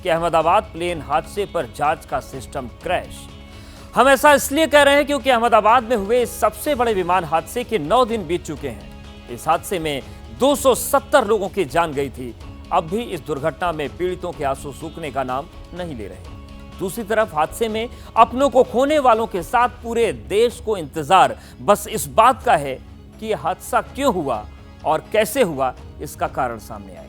कि अहमदाबाद प्लेन हादसे पर जांच का सिस्टम क्रैश। हम ऐसा इसलिए कह रहे हैं क्योंकि अहमदाबाद में हुए इस सबसे बड़े विमान हादसे के 9 दिन बीत चुके हैं। इस हादसे में 270 लोगों की जान गई थी। अब भी इस दुर्घटना में पीड़ितों के आंसू सूखने का नाम नहीं ले रहे। दूसरी तरफ हादसे में अपनों को खोने वालों के साथ पूरे देश को इंतजार बस इस बात का है कि यह हादसा क्यों हुआ और कैसे हुआ, इसका कारण सामने आए।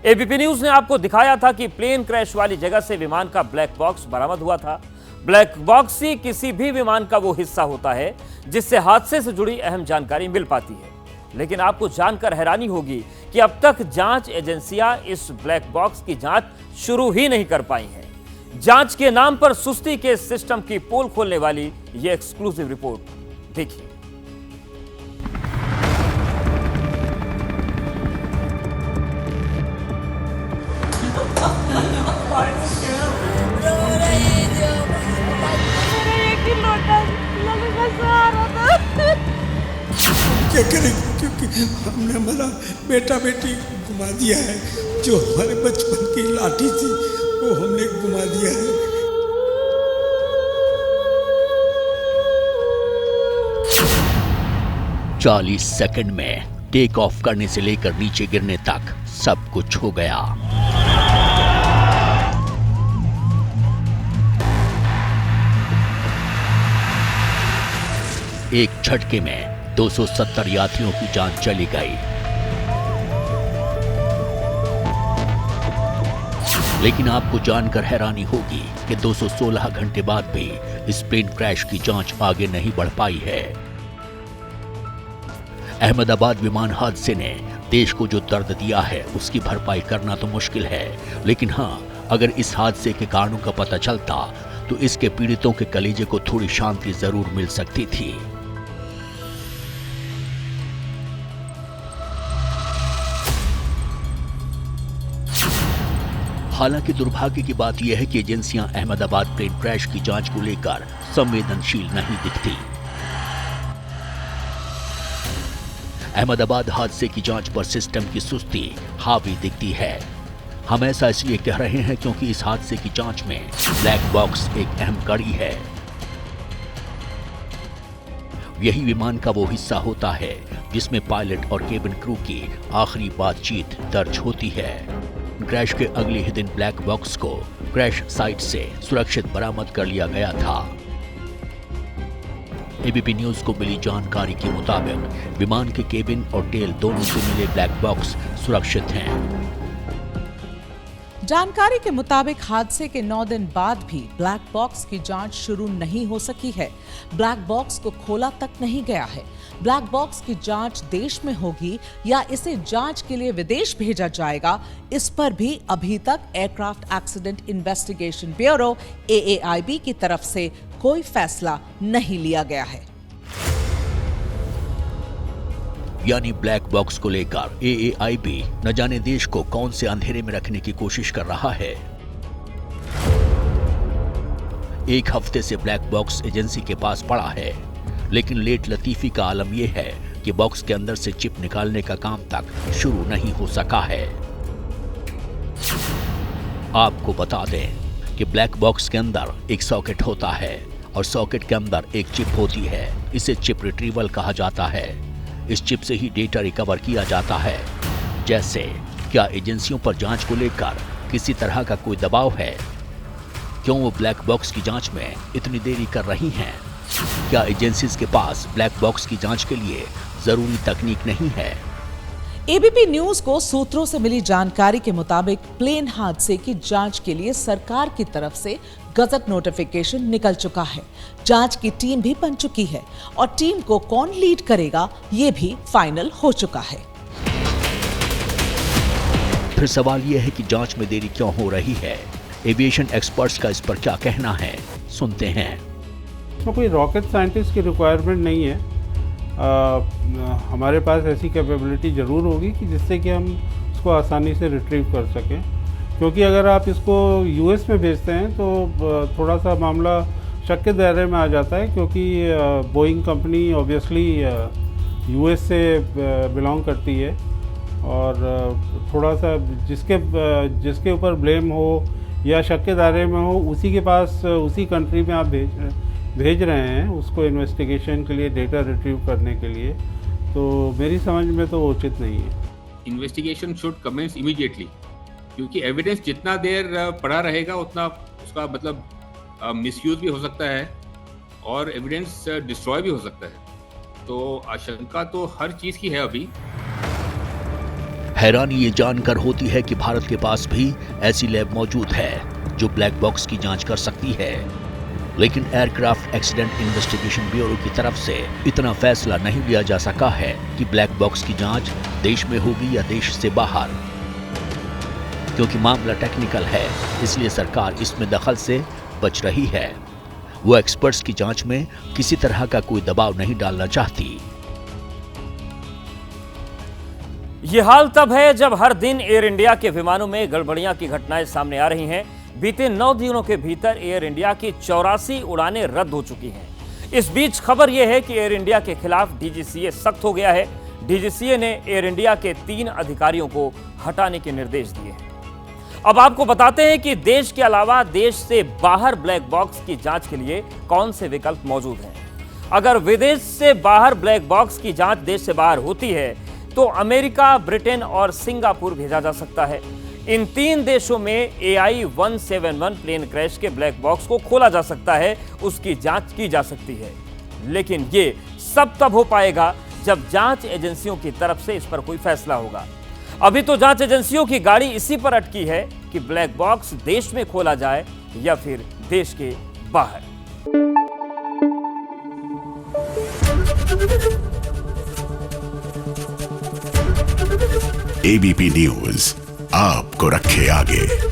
एबीपी न्यूज ने आपको दिखाया था कि प्लेन क्रैश वाली जगह से विमान का ब्लैक बॉक्स बरामद हुआ था। ब्लैक बॉक्स ही किसी भी विमान का वो हिस्सा होता है जिससे हादसे से जुड़ी अहम जानकारी मिल पाती है। लेकिन आपको जानकर हैरानी होगी कि अब तक जांच एजेंसियां इस ब्लैक बॉक्स की जांच शुरू ही नहीं कर पाई हैं। जांच के नाम पर सुस्ती के सिस्टम की पोल खोलने वाली यह एक्सक्लूसिव रिपोर्ट देखिए। क्या करें, क्योंकि हमने हमारा बेटा बेटी घुमा दिया है। जो हमारे बचपन की लाठी थी वो हमने घुमा दिया है। चालीस सेकंड में टेक ऑफ करने से लेकर नीचे गिरने तक सब कुछ हो गया। एक झटके में 270 यात्रियों की जान चली गई। लेकिन आपको जानकर हैरानी होगी कि 216 घंटे बाद भी इस प्लेन क्रैश की जांच आगे नहीं बढ़ पाई है। अहमदाबाद विमान हादसे ने देश को जो दर्द दिया है उसकी भरपाई करना तो मुश्किल है, लेकिन हां, अगर इस हादसे के कारणों का पता चलता तो इसके पीड़ितों के कलेजे को थोड़ी शांति जरूर मिल सकती थी। हालांकि दुर्भाग्य की बात यह है कि एजेंसियां अहमदाबाद प्लेन क्रैश की जांच को लेकर संवेदनशील नहीं दिखती। अहमदाबाद हादसे की जांच पर सिस्टम की सुस्ती हावी दिखती है। हम ऐसा इसलिए कह रहे हैं क्योंकि इस हादसे की जांच में ब्लैक बॉक्स एक अहम कड़ी है। यही विमान का वो हिस्सा होता है जिसमें पायलट और केबिन क्रू की आखिरी बातचीत दर्ज होती है। क्रैश के अगले ही दिन ब्लैक बॉक्स को क्रैश साइट से सुरक्षित बरामद कर लिया गया था। एबीपी न्यूज को मिली जानकारी के मुताबिक विमान के केबिन और टेल दोनों से मिले ब्लैक बॉक्स सुरक्षित हैं। जानकारी के मुताबिक हादसे के 9 दिन बाद भी ब्लैक बॉक्स की जांच शुरू नहीं हो सकी है। ब्लैक बॉक्स को खोला तक नहीं गया है। ब्लैक बॉक्स की जांच देश में होगी या इसे जांच के लिए विदेश भेजा जाएगा, इस पर भी अभी तक aircraft accident investigation bureau AAIB की तरफ से कोई फैसला नहीं लिया गया है। यानी ब्लैक बॉक्स को लेकर AAIB न जाने देश को कौन से अंधेरे में रखने की कोशिश कर रहा है। एक हफ्ते से ब्लैक बॉक्स एजेंसी के पास पड़ा है, लेकिन लेट लतीफी का आलम यह है कि बॉक्स के अंदर से चिप निकालने का काम तक शुरू नहीं हो सका है। आपको बता दें कि ब्लैक बॉक्स के अंदर एक सॉकेट होता है और सॉकेट के अंदर एक चिप होती है। इसे चिप रिट्रीवल कहा जाता है। इस चिप से ही डेटा रिकवर किया जाता है। जैसे क्या एजेंसियों पर जांच को लेकर किसी तरह का कोई दबाव है? क्यों वो ब्लैक बॉक्स की जांच में इतनी देरी कर रही हैं? क्या एजेंसीज के पास ब्लैक बॉक्स की जांच के लिए जरूरी तकनीक नहीं है? एबीपी न्यूज को सूत्रों से मिली जानकारी के मुताबिक प्लेन हादसे की जांच के लिए सरकार की तरफ से गजट नोटिफिकेशन निकल चुका है। जांच की टीम भी बन चुकी है और टीम को कौन लीड करेगा ये भी फाइनल हो चुका है। फिर सवाल यह है कि जांच में देरी क्यों हो रही है? एविएशन एक्सपर्ट्स का इस पर क्या कहना है, सुनते हैं। इसमें कोई रॉकेट साइंटिस्ट की रिक्वायरमेंट नहीं है। हमारे पास ऐसी कैपेबिलिटी ज़रूर होगी कि जिससे कि हम उसको आसानी से रिट्रीव कर सकें, क्योंकि अगर आप इसको यूएस में भेजते हैं तो थोड़ा सा मामला शक के दायरे में आ जाता है, क्योंकि बोइंग कंपनी ऑब्वियसली यूएस से बिलोंग करती है और थोड़ा सा जिसके ऊपर ब्लेम हो या शक के दायरे में हो, उसी के पास उसी कंट्री में आप भेज रहे हैं उसको इन्वेस्टिगेशन के लिए, डेटा रिट्रीव करने के लिए, तो मेरी समझ में तो उचित नहीं है। इन्वेस्टिगेशन शुड कमेंस इमीडिएटली, क्योंकि एविडेंस जितना देर पड़ा रहेगा उतना उसका मतलब मिसयूज भी हो सकता है और एविडेंस डिस्ट्रॉय भी हो सकता है। तो आशंका तो हर चीज़ की है अभी। हैरानी ये जानकर होती है कि भारत के पास भी ऐसी लैब मौजूद है जो ब्लैक बॉक्स की जांच कर सकती है, लेकिन एयरक्राफ्ट एक्सीडेंट इन्वेस्टिगेशन ब्यूरो की तरफ से इतना फैसला नहीं लिया जा सका है कि ब्लैक बॉक्स की जांच देश में होगी या देश से बाहर। क्योंकि मामला टेक्निकल है, इसलिए सरकार इसमें दखल से बच रही है। वो एक्सपर्ट्स की जांच में किसी तरह का कोई दबाव नहीं डालना चाहती। ये हाल तब है जब हर दिन एयर इंडिया के विमानों में गड़बड़ियां की घटनाएं सामने आ रही हैं। बीते 9 दिनों के भीतर एयर इंडिया की 84 उड़ानें रद्द हो चुकी हैं। इस बीच खबर यह है कि एयर इंडिया के खिलाफ डीजीसीए सख्त हो गया है। डीजीसीए ने एयर इंडिया के 3 अधिकारियों को हटाने के निर्देश दिए हैं। अब आपको बताते हैं कि देश के अलावा देश से बाहर ब्लैक बॉक्स की जांच के लिए कौन से विकल्प मौजूद हैं। अगर विदेश से बाहर ब्लैक बॉक्स की जांच देश से बाहर होती है तो अमेरिका, ब्रिटेन और सिंगापुर भेजा जा सकता है। इन 3 देशों में AI-171 प्लेन क्रैश के ब्लैक बॉक्स को खोला जा सकता है, उसकी जांच की जा सकती है। लेकिन ये सब तब हो पाएगा जब जांच एजेंसियों की तरफ से इस पर कोई फैसला होगा। अभी तो जांच एजेंसियों की गाड़ी इसी पर अटकी है कि ब्लैक बॉक्स देश में खोला जाए या फिर देश के बाहर। ABP न्यूज आपको रखे आगे।